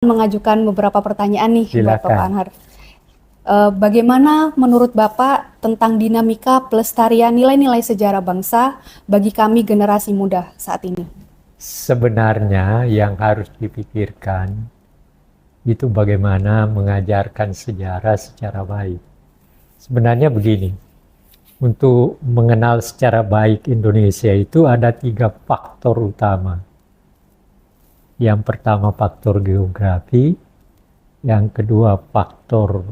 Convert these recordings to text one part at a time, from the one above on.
mengajukan beberapa pertanyaan nih buat Bapak Silakan. Anhar. Bagaimana menurut Bapak tentang dinamika pelestarian nilai-nilai sejarah bangsa bagi kami generasi muda saat ini? Sebenarnya yang harus dipikirkan itu bagaimana mengajarkan sejarah secara baik. Sebenarnya begini, untuk mengenal secara baik Indonesia itu ada 3 faktor utama. Yang pertama faktor geografi, yang kedua faktor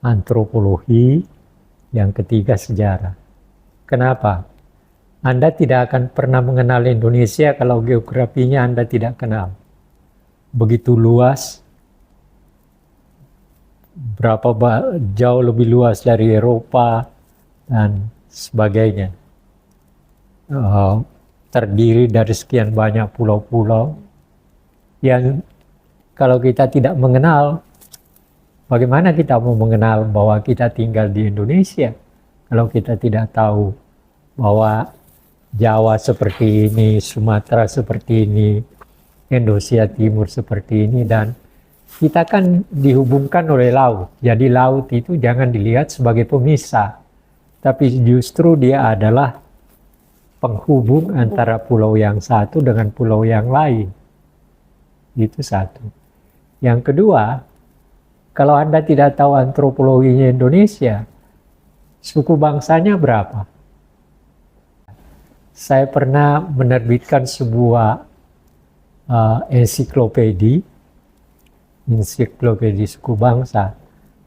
antropologi, yang ketiga sejarah. Kenapa? Anda tidak akan pernah mengenal Indonesia kalau geografinya Anda tidak kenal. Begitu luas, jauh lebih luas dari Eropa dan sebagainya. Terdiri dari sekian banyak pulau-pulau yang kalau kita tidak mengenal, bagaimana kita mau mengenal bahwa kita tinggal di Indonesia kalau kita tidak tahu bahwa Jawa seperti ini, Sumatera seperti ini, Indonesia Timur seperti ini, dan kita kan dihubungkan oleh laut. Jadi laut itu jangan dilihat sebagai pemisah, tapi justru dia adalah penghubung antara pulau yang satu dengan pulau yang lain. Itu satu. Yang kedua, kalau Anda tidak tahu antropologinya Indonesia, suku bangsanya berapa? Saya pernah menerbitkan sebuah ensiklopedi suku bangsa.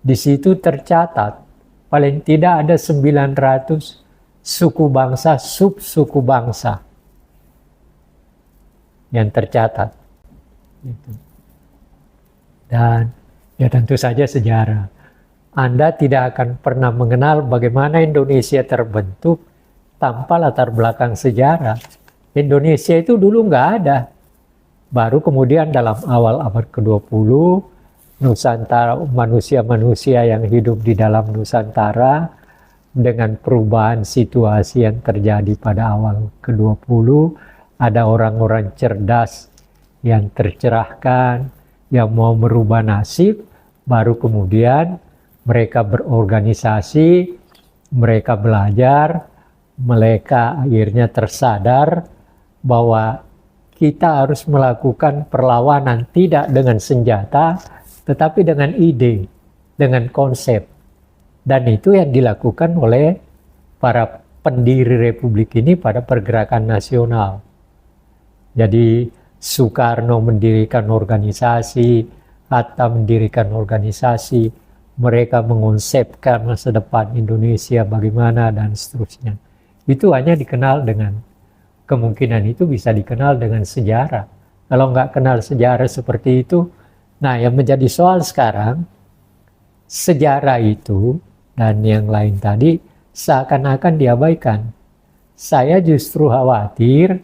Di situ tercatat paling tidak ada 900 suku bangsa, sub-suku bangsa yang tercatat. Dan ya tentu saja sejarah. Anda tidak akan pernah mengenal bagaimana Indonesia terbentuk tanpa latar belakang sejarah. Indonesia itu dulu nggak ada. Baru kemudian dalam awal abad ke-20, Nusantara, manusia-manusia yang hidup di dalam Nusantara, dengan perubahan situasi yang terjadi pada awal ke-20, ada orang-orang cerdas yang tercerahkan, yang mau merubah nasib, baru kemudian mereka berorganisasi, mereka belajar, mereka akhirnya tersadar bahwa kita harus melakukan perlawanan tidak dengan senjata, tetapi dengan ide, dengan konsep. Dan itu yang dilakukan oleh para pendiri Republik ini pada pergerakan nasional. Jadi Soekarno mendirikan organisasi, Hatta mendirikan organisasi, mereka mengonsepkan masa depan Indonesia bagaimana dan seterusnya. Itu hanya dikenal dengan, kemungkinan itu bisa dikenal dengan sejarah. Kalau nggak kenal sejarah seperti itu, nah yang menjadi soal sekarang, sejarah itu dan yang lain tadi seakan-akan diabaikan. Saya justru khawatir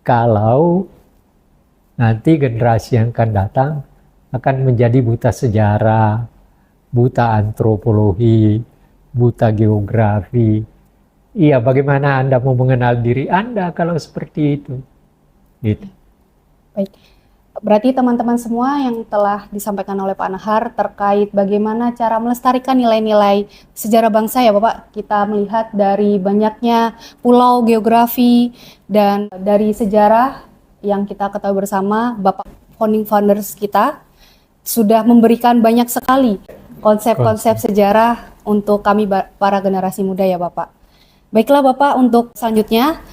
kalau nanti generasi yang akan datang akan menjadi buta sejarah, buta antropologi, buta geografi. Iya, bagaimana Anda mau mengenal diri Anda kalau seperti itu? Gitu. Baik, berarti teman-teman semua yang telah disampaikan oleh Pak Anhar terkait bagaimana cara melestarikan nilai-nilai sejarah bangsa ya Bapak, kita melihat dari banyaknya pulau, geografi, dan dari sejarah yang kita ketahui bersama, Bapak founding founders kita sudah memberikan banyak sekali konsep-konsep sejarah untuk kami para generasi muda ya Bapak. Baiklah Bapak, untuk selanjutnya,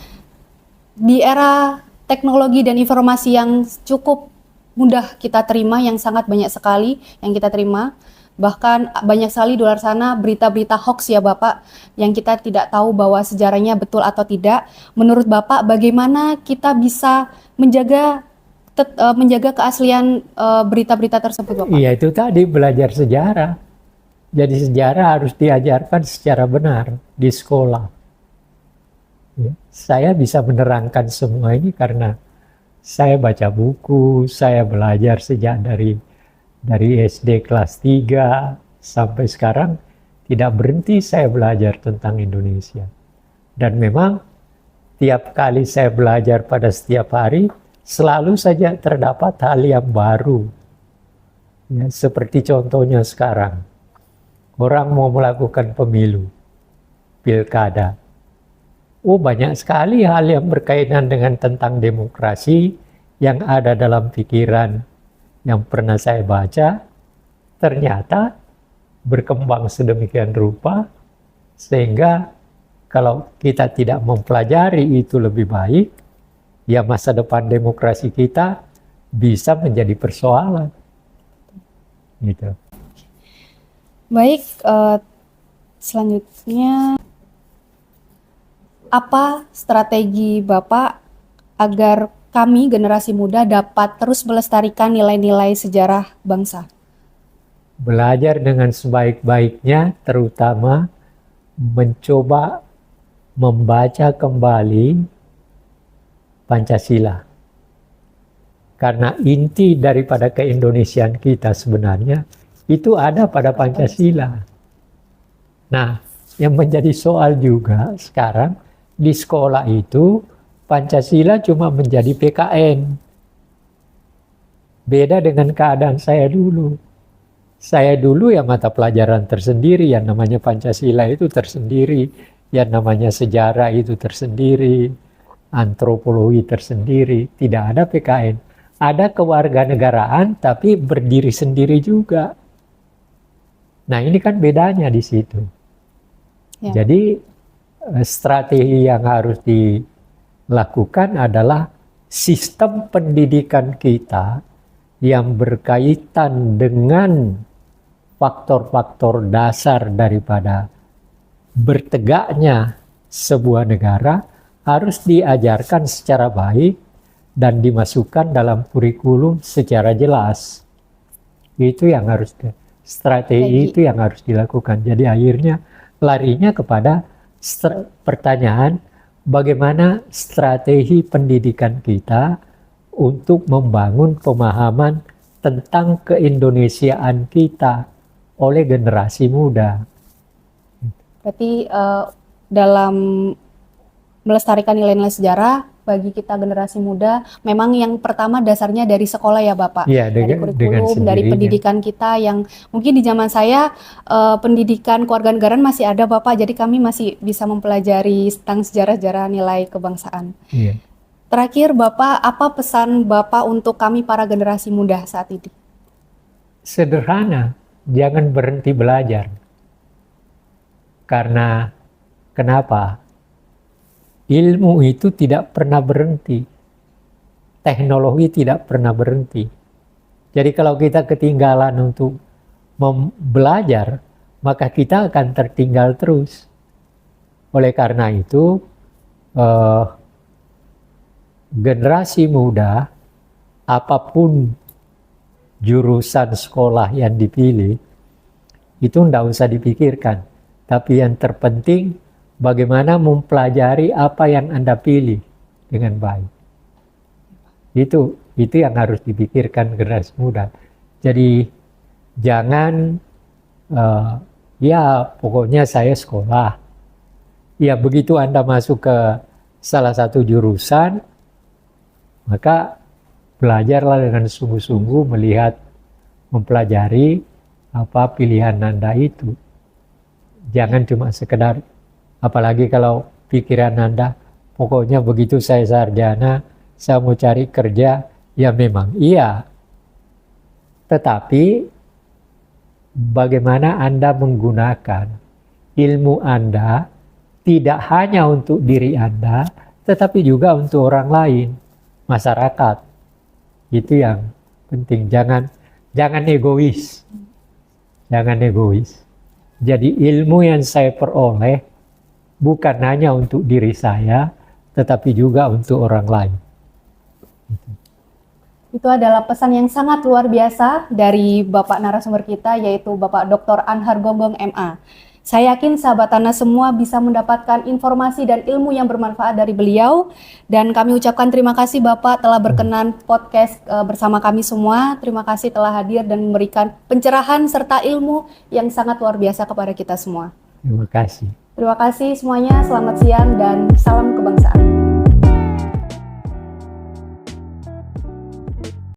di era teknologi dan informasi yang cukup mudah kita terima, yang sangat banyak sekali yang kita terima, bahkan banyak sekali di luar sana berita-berita hoax ya Bapak, yang kita tidak tahu bahwa sejarahnya betul atau tidak. Menurut Bapak, bagaimana kita bisa menjaga keaslian berita-berita tersebut Bapak? Iya, itu tadi belajar sejarah. Jadi sejarah harus diajarkan secara benar di sekolah. Ya, saya bisa menerangkan semua ini karena saya baca buku, saya belajar sejak dari SD kelas 3 sampai sekarang tidak berhenti saya belajar tentang Indonesia. Dan memang tiap kali saya belajar pada setiap hari, selalu saja terdapat hal yang baru Ya, seperti contohnya sekarang, orang mau melakukan pemilu, pilkada. Oh, banyak sekali hal yang berkaitan dengan tentang demokrasi yang ada dalam pikiran yang pernah saya baca, ternyata berkembang sedemikian rupa, sehingga kalau kita tidak mempelajari itu lebih baik, ya masa depan demokrasi kita bisa menjadi persoalan. Gitu. Baik, selanjutnya apa strategi Bapak agar kami generasi muda dapat terus melestarikan nilai-nilai sejarah bangsa? Belajar dengan sebaik-baiknya, terutama mencoba membaca kembali Pancasila. Karena inti daripada keindonesiaan kita sebenarnya itu ada pada Pancasila. Nah, yang menjadi soal juga sekarang di sekolah itu Pancasila cuma menjadi PKN. Beda dengan keadaan saya dulu. Saya dulu ya mata pelajaran tersendiri, yang namanya Pancasila itu tersendiri, yang namanya sejarah itu tersendiri, antropologi tersendiri, tidak ada PKN. Ada kewarganegaraan tapi berdiri sendiri juga. Nah, ini kan bedanya di situ. Ya. Jadi strategi yang harus dilakukan adalah sistem pendidikan kita yang berkaitan dengan faktor-faktor dasar daripada bertegaknya sebuah negara harus diajarkan secara baik dan dimasukkan dalam kurikulum secara jelas. Itu yang harus strategi itu yang harus dilakukan. Jadi akhirnya larinya kepada pertanyaan bagaimana strategi pendidikan kita untuk membangun pemahaman tentang keindonesiaan kita oleh generasi muda. Berarti dalam melestarikan nilai-nilai sejarah bagi kita generasi muda, memang yang pertama dasarnya dari sekolah ya Bapak, Ya, dari kurikulum, dari pendidikan kita yang mungkin di zaman saya pendidikan kewarganegaraan masih ada Bapak, jadi kami masih bisa mempelajari tentang sejarah-sejarah nilai kebangsaan. Ya. Terakhir Bapak, apa pesan Bapak untuk kami para generasi muda saat ini? Sederhana, jangan berhenti belajar. Karena kenapa? Ilmu itu tidak pernah berhenti. Teknologi tidak pernah berhenti. Jadi kalau kita ketinggalan untuk belajar, maka kita akan tertinggal terus. Oleh karena itu, generasi muda, apapun jurusan sekolah yang dipilih, itu tidak usah dipikirkan. Tapi yang terpenting, bagaimana mempelajari apa yang Anda pilih dengan baik. Itu yang harus dipikirkan generasi muda. Jadi jangan ya pokoknya saya sekolah. Ya begitu Anda masuk ke salah satu jurusan, maka belajarlah dengan sungguh-sungguh melihat, mempelajari apa pilihan Anda itu. Jangan cuma sekedar, apalagi kalau pikiran Anda, pokoknya begitu saya sarjana, saya mau cari kerja, ya memang iya. Tetapi bagaimana Anda menggunakan ilmu Anda tidak hanya untuk diri Anda, tetapi juga untuk orang lain, masyarakat. Itu yang penting. Jangan egois. Jangan egois. Jadi ilmu yang saya peroleh bukan hanya untuk diri saya, tetapi juga untuk orang lain. Itu adalah pesan yang sangat luar biasa dari Bapak narasumber kita, yaitu Bapak Dr. Anhar Gonggong MA. Saya yakin sahabat Tanah semua bisa mendapatkan informasi dan ilmu yang bermanfaat dari beliau. Dan kami ucapkan terima kasih Bapak telah berkenan podcast bersama kami semua. Terima kasih telah hadir dan memberikan pencerahan serta ilmu yang sangat luar biasa kepada kita semua. Terima kasih. Terima kasih semuanya, selamat siang dan salam kebangsaan.